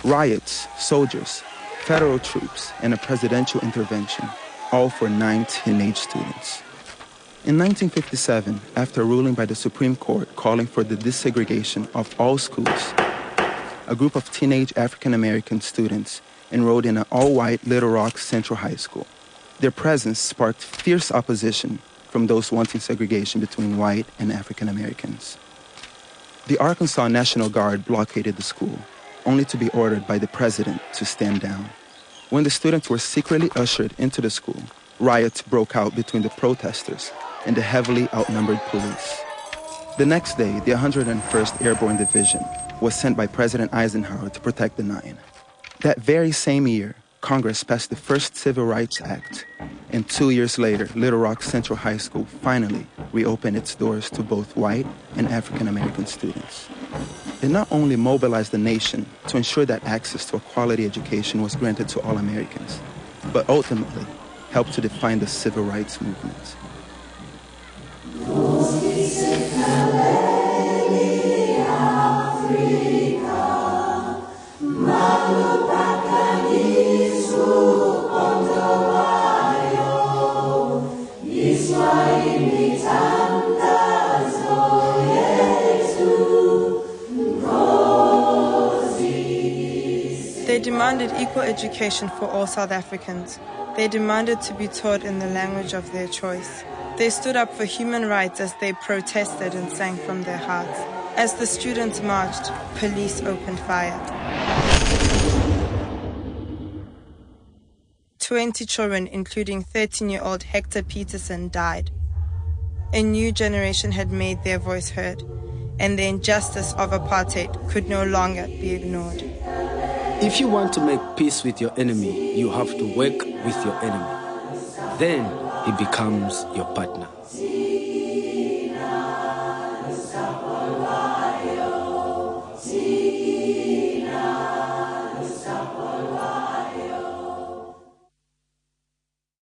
Riots, soldiers, federal troops, and a presidential intervention, all for 9 teenage students. In 1957, after a ruling by the Supreme Court calling for the desegregation of all schools, a group of teenage African-American students enrolled in an all-white Little Rock Central High School. Their presence sparked fierce opposition from those wanting segregation between white and African-Americans. The Arkansas National Guard blockaded the school, only to be ordered by the president to stand down. When the students were secretly ushered into the school, riots broke out between the protesters and the heavily outnumbered police. The next day, the 101st Airborne Division was sent by President Eisenhower to protect the 9. That very same year, Congress passed the first Civil Rights Act, and 2 years later, Little Rock Central High School finally reopened its doors to both white and African-American students. It not only mobilized the nation to ensure that access to a quality education was granted to all Americans, but ultimately helped to define the civil rights movement. They demanded equal education for all South Africans. They demanded to be taught in the language of their choice. They stood up for human rights as they protested and sang from their hearts. As the students marched, police opened fire. 20 children, including 13-year-old Hector Peterson, died. A new generation had made their voice heard, and the injustice of apartheid could no longer be ignored. If you want to make peace with your enemy, you have to work with your enemy. Then he becomes your partner.